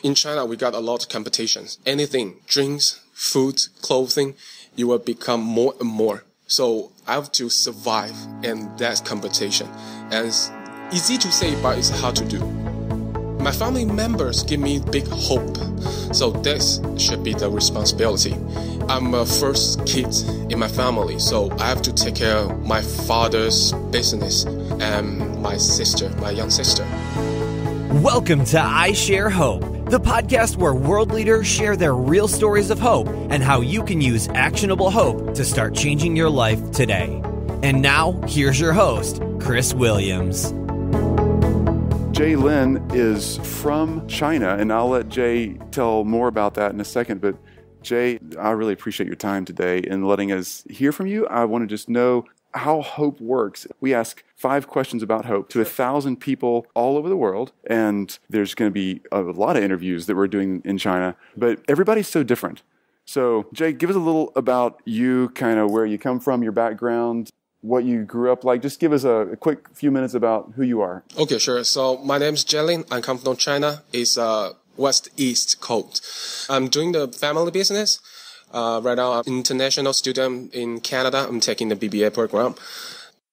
In China, we got a lot of competitions. Anything, drinks, food, clothing, you will become more and more. So I have to survive in that competition. And it's easy to say, but it's hard to do. My family members give me big hope. So this should be the responsibility. I'm a first kid in my family, so I have to take care of my father's business and my young sister. Welcome to I Share Hope, the podcast where world leaders share their real stories of hope and how you can use actionable hope to start changing your life today. And now, here's your host, Chris Williams. Jie Lin is from China, and I'll let Jie tell more about that in a second. But Jie, I really appreciate your time today and letting us hear from you. I want to just know how hope works. We ask 5 questions about hope to 1,000 people all over the world, and there's going to be a lot of interviews that we're doing in China, but everybody's so different. So Jie, give us a little about you, kind of where you come from, your background, what you grew up like. Just give us a quick few minutes about who you are. Okay, sure. So my name is Jie Lin. I come from China. It's West-East coast. I'm doing the family business. Right now, I'm an international student in Canada. I'm taking the BBA program.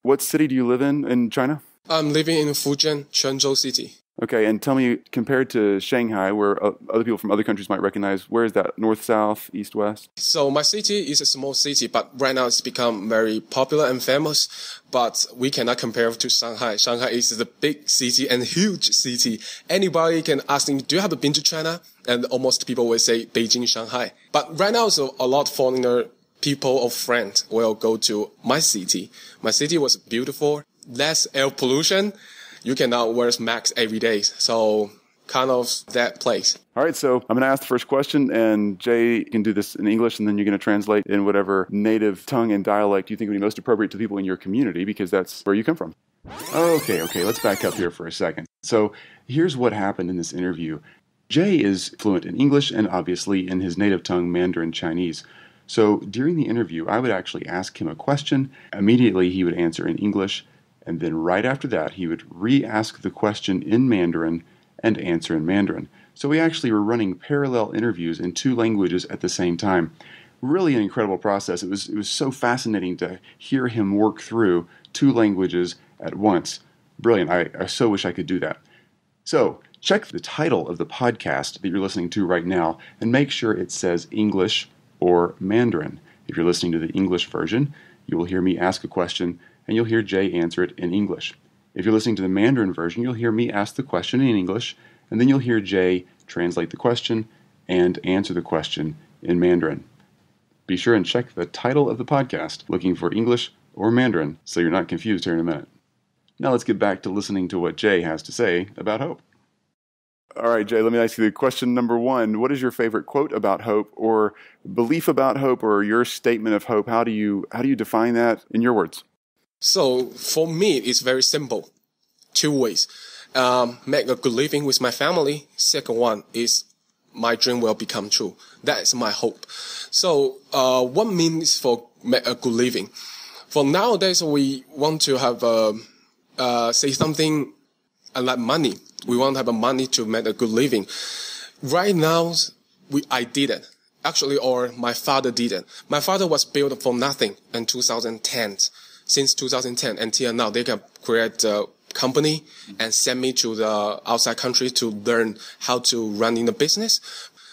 What city do you live in China? I'm living in Fujian, Quanzhou City. Okay, and tell me, compared to Shanghai, where other people from other countries might recognize, where is that? North, south, east, west? So my city is a small city, but right now it's become very popular and famous. But we cannot compare it to Shanghai. Shanghai is a big city and huge city. Anybody can ask me, do you have been to China? And almost people will say Beijing, Shanghai. But right now, so a lot of foreigner people or friends will go to my city. My city was beautiful, less air pollution. You cannot wear masks every day. So kind of that place. All right, so I'm going to ask the first question, and Jie can do this in English, and then you're going to translate in whatever native tongue and dialect you think would be most appropriate to people in your community, because that's where you come from. Okay, let's back up here for a second. So here's what happened in this interview. Jie is fluent in English and obviously in his native tongue, Mandarin Chinese. So during the interview, I would actually ask him a question. Immediately, he would answer in English. And then right after that, he would re-ask the question in Mandarin and answer in Mandarin. So we actually were running parallel interviews in 2 languages at the same time. Really an incredible process. It was so fascinating to hear him work through 2 languages at once. Brilliant. I so wish I could do that. So check the title of the podcast that you're listening to right now and make sure it says English or Mandarin. If you're listening to the English version, you will hear me ask a question and you'll hear Jie answer it in English. If you're listening to the Mandarin version, you'll hear me ask the question in English, and then you'll hear Jie translate the question and answer the question in Mandarin. Be sure and check the title of the podcast, looking for English or Mandarin, so you're not confused here in a minute. Now let's get back to listening to what Jie has to say about hope. All right, Jie, let me ask you the question number 1. What is your favorite quote about hope, or belief about hope, or your statement of hope? How do you define that in your words? So for me, it's very simple. 2 ways. Make a good living with my family. Second one is my dream will become true. That is my hope. So what means for make a good living? For nowadays, we want to have say something like money. We want to have money to make a good living. Right now, I did it. Actually, or my father did it. My father was built from nothing in 2010. Since 2010 until now, they can create a company and send me to the outside country to learn how to run in the business.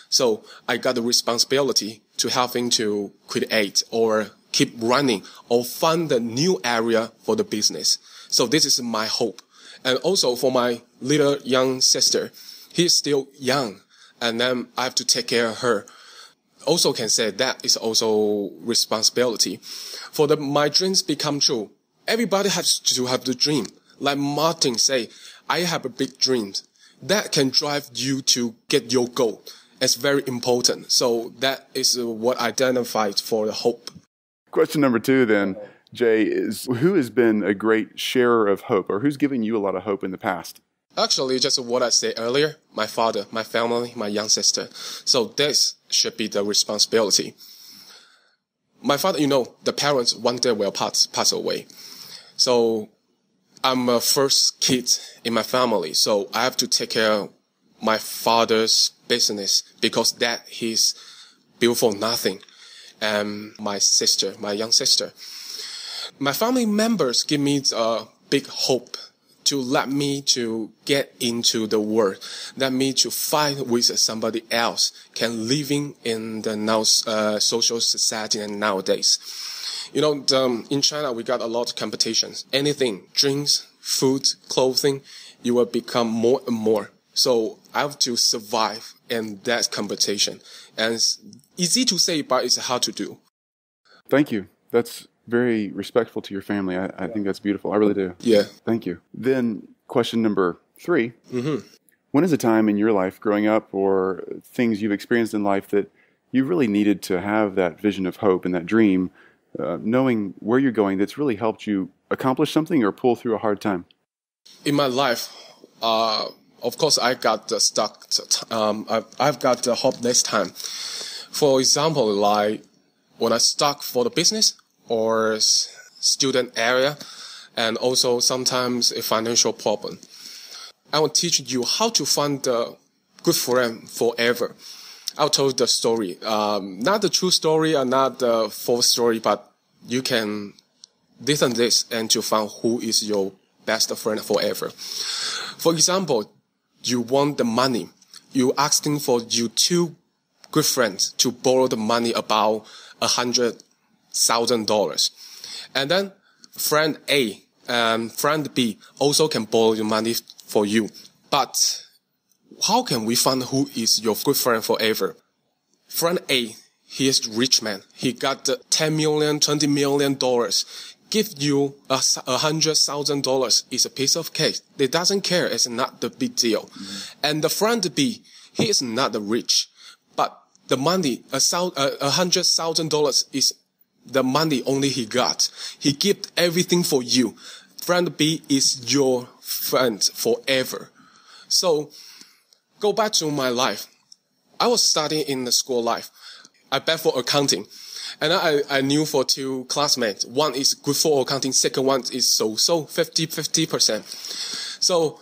So I got the responsibility to helping to create or keep running or fund the new area for the business. So this is my hope. And also for my little young sister, he's still young, and then I have to take care of her. Also can say that is also responsibility. For my dreams become true, everybody has to have the dream. Like Martin say, I have a big dream. That can drive you to get your goal. It's very important. So that is what I identified for the hope. Question number 2 then, Jie, is who has been a great sharer of hope, or who's given you a lot of hope in the past? Actually, just what I said earlier, my father, my family, my young sister. So this should be the responsibility. My father, the parents one day will pass away. So I'm a first kid in my family. So I have to take care of my father's business because that he's built for nothing. And my young sister. My family members give me a big hope to let me to get into the world, let me to fight with somebody else, can living in the now social society and nowadays. In China, we got a lot of competitions. Anything, drinks, food, clothing, you will become more and more. So I have to survive in that competition. And it's easy to say, but it's hard to do. Thank you. That's very respectful to your family. I think that's beautiful. I really do. Yeah. Thank you. Then question number 3. Mm-hmm. When is a time in your life growing up or things you've experienced in life that you really needed to have that vision of hope and that dream, knowing where you're going, that's really helped you accomplish something or pull through a hard time? In my life, of course, I got stuck. I've got the hopeless time. For example, like when I stuck for the business or student area, and also sometimes a financial problem. I will teach you how to find a good friend forever. I'll tell the story. Not the true story and not the false story, but you can listen this and to find who is your best friend forever. For example, you want the money. You asking for you 2 good friends to borrow the money about $100,000. And then friend A and friend B also can borrow your money for you. But how can we find who is your good friend forever? Friend A, he is rich man. He got the $10 million, $20 million. Give you $100,000 is a piece of cake. They doesn't care. It's not the big deal. Mm-hmm. And the friend B, he is not rich, but the money, $100,000 is the money only he got. He give everything for you. Friend B is your friend forever. So, go back to my life. I was studying in the school life. I bet for accounting. And I knew for 2 classmates. One is good for accounting, second one is so 50%. So,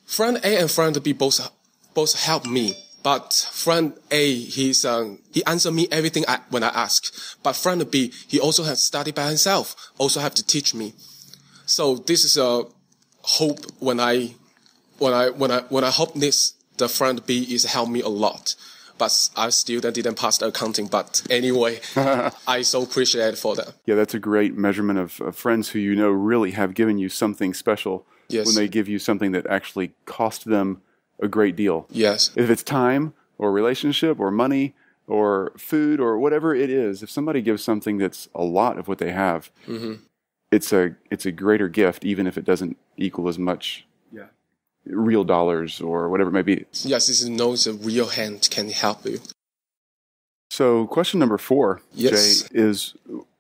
friend A and friend B both help me. But friend A, he answered me everything when I ask. But friend B, he also has studied by himself, also have to teach me. So this is a hope when I hope this, the friend B is help me a lot. But I still didn't pass the accounting. But anyway, I so appreciate for that. Yeah, that's a great measurement of friends who really have given you something special. Yes. When they give you something that actually cost them a great deal. Yes. If it's time or relationship or money or food or whatever it is, if somebody gives something that's a lot of what they have, mm-hmm. it's a greater gift, even if it doesn't equal as much real dollars or whatever it may be. Yes, this knows a real hand can help you. So question number 4, yes. Jay, is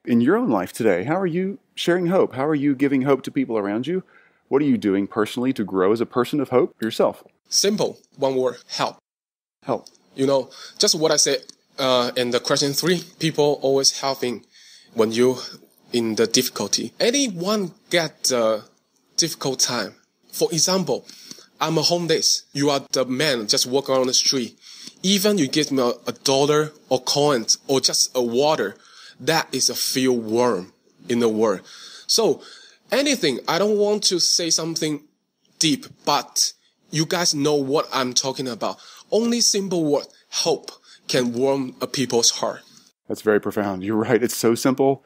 in your own life today, how are you sharing hope? How are you giving hope to people around you? What are you doing personally to grow as a person of hope yourself? Simple. One word, help. Help. Just what I said in the question 3, people always helping when you in the difficulty. Anyone get a difficult time. For example, I'm a homeless. You are the man just walking around the street. Even you give me a dollar or coins or just a water, that is a feel warm in the world. So anything, I don't want to say something deep, but you guys know what I'm talking about. Only simple word, hope, can warm a people's heart. That's very profound. You're right. It's so simple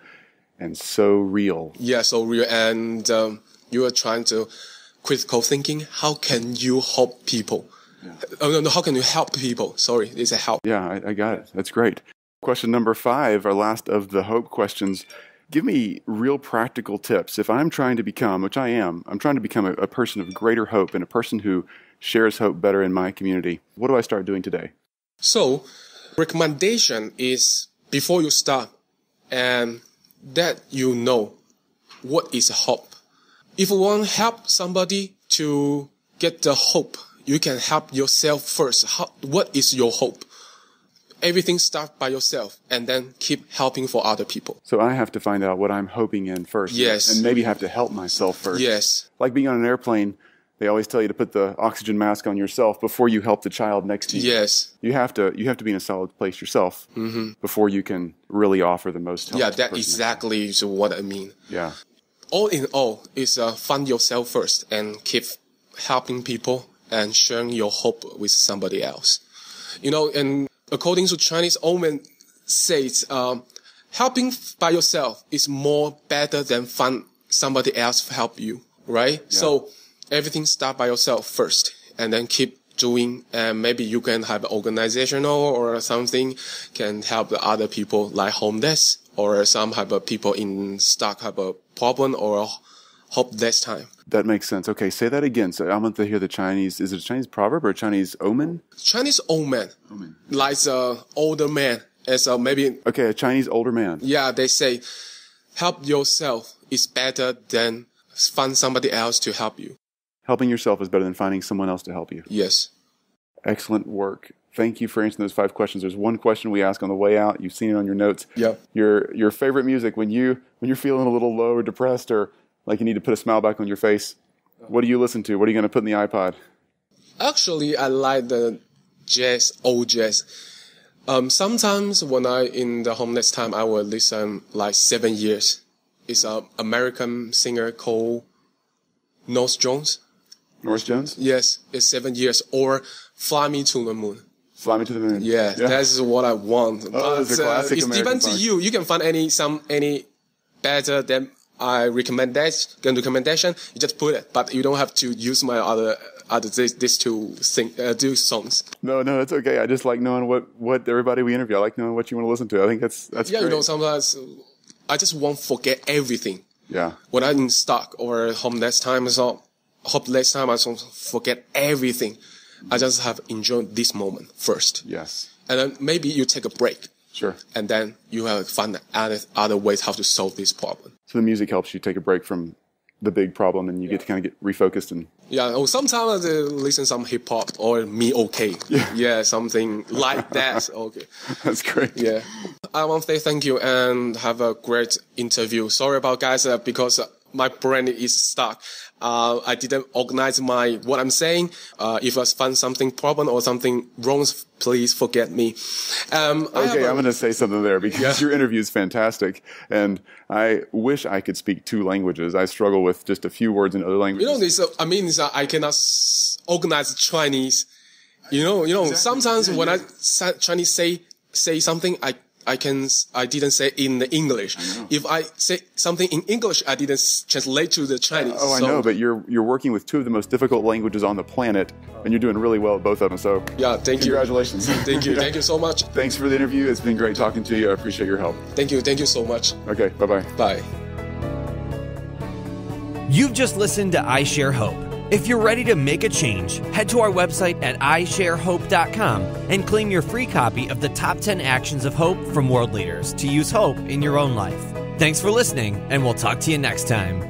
and so real. Yeah, so real. And you are trying to critical thinking. How can you help people? Yeah. No, how can you help people? Sorry, it's a help. Yeah, I got it. That's great. Question number 5, our last of the hope questions. Give me real practical tips. If I'm trying to become, which I'm trying to become a person of greater hope and a person who shares hope better in my community. What do I start doing today? So, recommendation is before you start, and that you know what is hope. If you want to help somebody to get the hope, you can help yourself first. What is your hope? Everything starts by yourself and then keep helping for other people. So I have to find out what I'm hoping in first. Yes. And maybe have to help myself first. Yes. Like being on an airplane, They always tell you to put the oxygen mask on yourself before you help the child next to you. Yes. You have to be in a solid place yourself before you can really offer the most help. Yeah, to the that person. exactly is what I mean. Yeah. All in all, is find yourself first and keep helping people and sharing your hope with somebody else. And according to Chinese omen says, helping by yourself is more better than find somebody else to help you, right? Yeah. So everything start by yourself first and then keep doing, and maybe you can have an organizational or something can help the other people like homeless or some have a people in stuck have a problem or hopeless time. That makes sense. Okay, say that again. So I want to hear the Chinese. Is it a Chinese proverb or a Chinese omen? Chinese old man, like older man, as maybe. Okay, a Chinese older man. Yeah, they say, help yourself is better than find somebody else to help you. Helping yourself is better than finding someone else to help you. Yes. Excellent work. Thank you for answering those 5 questions. There's one question we ask on the way out. You've seen it on your notes. Yeah. Your favorite music when you're feeling a little low or depressed or like you need to put a smile back on your face. What do you listen to? What are you going to put in the iPod? Actually, I like the old jazz. Sometimes when I in the homeless time, I will listen like 7 years. It's an American singer called North Jones. North Jones? Yes, it's 7 years. Or Fly Me to the Moon. Fly Me to the Moon. Yeah, that's what I want. Oh, it's a classic it American depends song. to you. You can find any better than I recommendation. You just put it, but you don't have to use my other this to sing do songs. No, it's okay. I just like knowing what everybody we interview. I like knowing what you want to listen to. I think that's Yeah, great. Sometimes I just won't forget everything. Yeah. When I'm in stuck or hopeless time, I don't forget everything. I just have enjoyed this moment first. Yes. And then maybe you take a break. Sure. And then you have find other ways how to solve this problem. So the music helps you take a break from the big problem and you get to kind of get refocused and Yeah, or sometimes I listen some hip hop or me okay. Yeah, something like that. Okay. that's great. Yeah. I want to say thank you and have a great interview. Sorry about guys because my brain is stuck. I didn't organize what I'm saying. If I find something problem or something wrong, please forget me. I'm going to say something there because your interview is fantastic. And I wish I could speak 2 languages. I struggle with just a few words in other languages. I cannot organize Chinese. Exactly. Sometimes when I Chinese say something, I didn't say in the English. If I say something in English, I didn't translate to the Chinese. I know, but you're working with 2 of the most difficult languages on the planet, and you're doing really well at both of them. So yeah, thank you. Congratulations. Thank you. Thank you so much. Thanks for the interview. It's been great talking to you. I appreciate your help. Thank you. Thank you so much. Okay, bye-bye. Bye. You've just listened to I Share Hope. If you're ready to make a change, head to our website at isharehope.com and claim your free copy of the Top 10 Actions of Hope from World Leaders to use hope in your own life. Thanks for listening, and we'll talk to you next time.